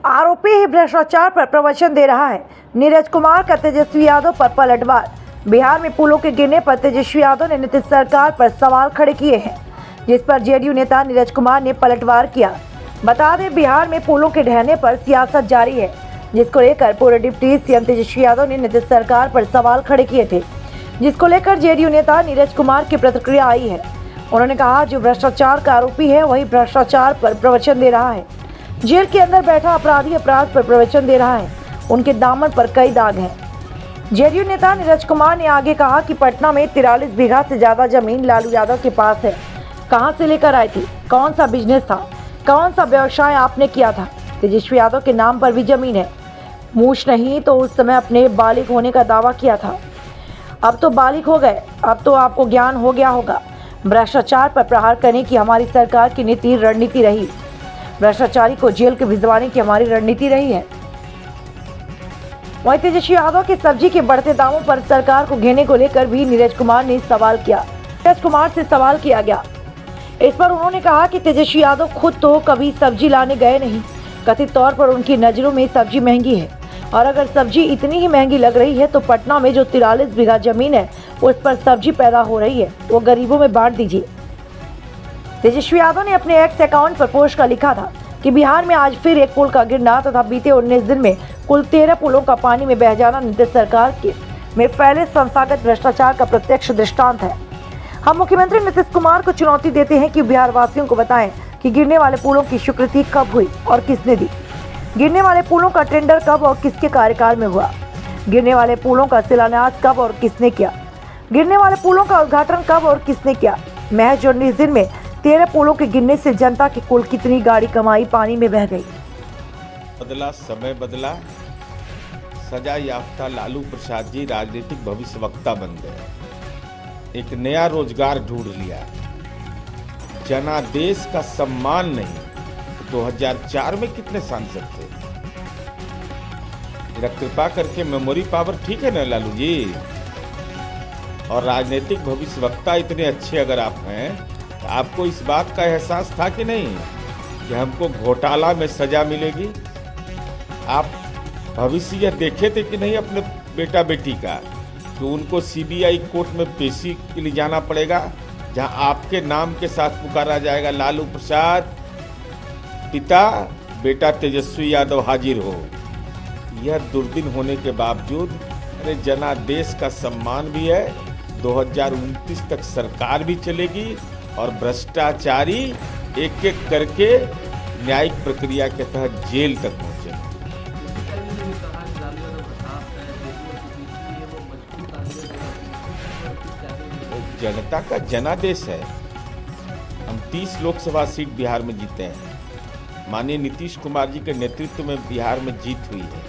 आरोपी ही भ्रष्टाचार पर प्रवचन दे रहा है। नीरज कुमार का तेजस्वी यादव पर पलटवार। बिहार में पुलों के गिरने पर तेजस्वी यादव ने नीतीश सरकार पर सवाल खड़े किए हैं, जिस पर जेडीयू नेता नीरज कुमार ने पलटवार किया। बता दें, बिहार में पुलों के ढहने पर सियासत जारी है, जिसको लेकर पूर्व डिप्टी सीएम तेजस्वी यादव ने नीतीश सरकार पर सवाल खड़े किए थे, जिसको लेकर जेडीयू नेता नीरज कुमार की प्रतिक्रिया आई है। उन्होंने कहा, जो भ्रष्टाचार का आरोपी है वही भ्रष्टाचार पर प्रवचन दे रहा है। जेल के अंदर बैठा अपराधी अपराध पर प्रवचन दे रहा है, उनके दामन पर कई दाग हैं। जेडीयू नेता नीरज कुमार ने आगे कहा कि पटना में 43 बीघा से ज्यादा जमीन लालू यादव के पास है। कहां से लेकर आई थी? कौन सा बिजनेस था? कौन सा व्यवसाय आपने किया था? तेजस्वी यादव के नाम पर भी जमीन है। मूछ नहीं तो उस समय अपने बालिग होने का दावा किया था। अब तो बालिग हो गए, अब तो आपको ज्ञान हो गया होगा। भ्रष्टाचार पर प्रहार करने की हमारी सरकार की नीति रणनीति रही। भ्रष्टाचारी को जेल के भिजवाने की हमारी रणनीति रही है। वहीं तेजस्वी यादव के सब्जी के बढ़ते दामों पर सरकार को घेरने को लेकर भी नीरज कुमार ने सवाल किया। नीरज कुमार से सवाल किया गया। इस पर उन्होंने कहा कि तेजस्वी यादव खुद तो कभी सब्जी लाने गए नहीं। कथित तौर पर उनकी नजरों में सब्जी महंगी है, और अगर सब्जी इतनी ही महंगी लग रही है तो पटना में जो 43 बीघा जमीन है उस पर सब्जी पैदा हो रही है, वो गरीबों में बांट दीजिए। तेजस्वी यादव ने अपने एक्स अकाउंट पर पोस्ट कर लिखा था कि बिहार में आज फिर एक पुल का गिरना तथा बीते 19 दिन में कुल 13 पुलों का पानी में बह जाना नीतीश सरकार के में फैले संस्थागत भ्रष्टाचार का प्रत्यक्ष दृष्टांत है। हम मुख्यमंत्री नीतीश कुमार को चुनौती देते हैं कि बिहार वासियों को बताएं कि गिरने वाले पुलों की स्वीकृति कब हुई और किसने दी। गिरने वाले पुलों का टेंडर कब और किसके कार्यकाल में हुआ। गिरने वाले पुलों का शिलान्यास कब और किसने किया। गिरने वाले पुलों का उद्घाटन कब और किसने किया। महज 19 दिन में 13 पुलों के गिरने से जनता की कुल कितनी गाड़ी कमाई पानी में बह गई। बदला समय बदला, सजा याफ्ता लालू प्रसाद जी राजनीतिक भविष्यवक्ता बन गए। एक नया रोजगार ढूंढ लिया। जनादेश का सम्मान नहीं। 2004 में कितने सांसद थे? जरा कृपा करके मेमोरी पावर ठीक है ना लालू जी? और राजनीतिक भविष्यवक्ता इतने अच्छे अगर आप हैं, तो आपको इस बात का एहसास था कि नहीं कि हमको घोटाला में सजा मिलेगी? आप भविष्य यह देखे थे कि नहीं अपने बेटा बेटी का कि उनको सीबीआई कोर्ट में पेशी के लिए जाना पड़ेगा, जहां आपके नाम के साथ पुकारा जाएगा, लालू प्रसाद पिता बेटा तेजस्वी यादव हाजिर हो। यह दुर्दिन होने के बावजूद अरे जनादेश का सम्मान भी है। 2029 तक सरकार भी चलेगी और भ्रष्टाचारी एक एक करके न्यायिक प्रक्रिया के तहत जेल तक पहुंचे। जनता का जनादेश है। हम 30 लोकसभा सीट बिहार में जीते हैं। माननीय नीतीश कुमार जी के नेतृत्व में बिहार में जीत हुई है,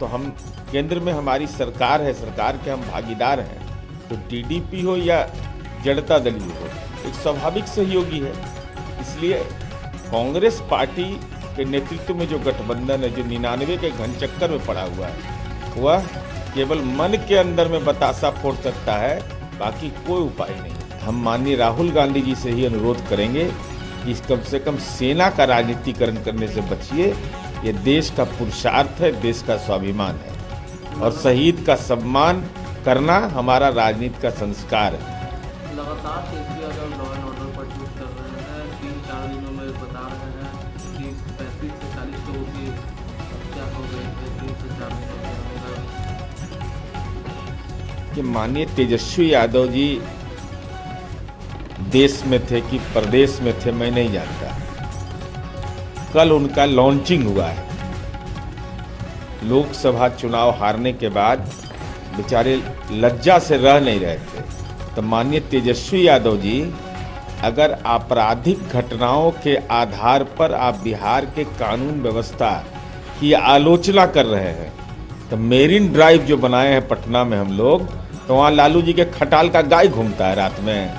तो हम केंद्र में हमारी सरकार है, सरकार के हम भागीदार हैं। तो टीडीपी हो या जनता दल हो, एक स्वाभाविक सहयोगी है। इसलिए कांग्रेस पार्टी के नेतृत्व में जो गठबंधन है, जो 99 के घनचक्कर में पड़ा हुआ है, वह केवल मन के अंदर में बतासा फोड़ सकता है, बाकी कोई उपाय नहीं। हम माननीय राहुल गांधी जी से ही अनुरोध करेंगे कि कम से कम सेना का राजनीतिकरण करने से बचिए। ये देश का पुरुषार्थ है, देश का स्वाभिमान है, और शहीद का सम्मान करना हमारा राजनीति का संस्कार है। लगातार Tejashwi Yadav law and order पर ट्वीट कर रहे हैं। 3-4 दिनों में बता रहे हैं कि 35 से 40 लोगों की हत्या हो गई है, 3 से 4 कि माननीय तेजस्वी यादव जी देश में थे कि प्रदेश में थे, मैं नहीं जानता। कल उनका लॉन्चिंग हुआ है। लोकसभा चुनाव हारने के बाद बेचारे लज्जा से रह नहीं रहे थे। तो माननीय तेजस्वी यादव जी, अगर आपराधिक घटनाओं के आधार पर आप बिहार के कानून व्यवस्था की आलोचना कर रहे हैं, तो मेरिन ड्राइव जो बनाए हैं पटना में हम लोग, तो वहाँ लालू जी के खटाल का गाय घूमता है रात में,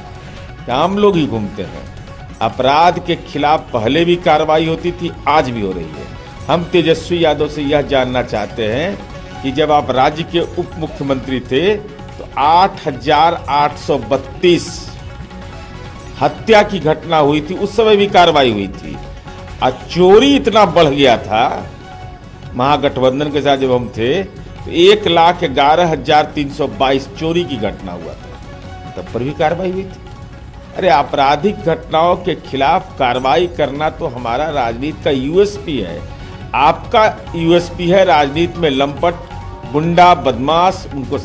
क्या हम लोग ही घूमते हैं? अपराध के खिलाफ पहले भी कार्रवाई होती थी, आज भी हो रही है। हम तेजस्वी यादव से यह जानना चाहते हैं कि जब आप राज्य के उप मुख्यमंत्री थे तो 8,832 हत्या की घटना हुई थी, उस समय भी कार्रवाई हुई थी। और चोरी इतना बढ़ गया था महागठबंधन के साथ जब हम थे तो 1,11,322 चोरी की घटना हुआ था, तब पर भी कार्रवाई हुई थी। अरे आपराधिक घटनाओं के खिलाफ कार्रवाई करना तो हमारा राजनीति का यूएसपी है। आपका यूएसपी है राजनीति में लंपट, गुंडा, बदमाश, उनको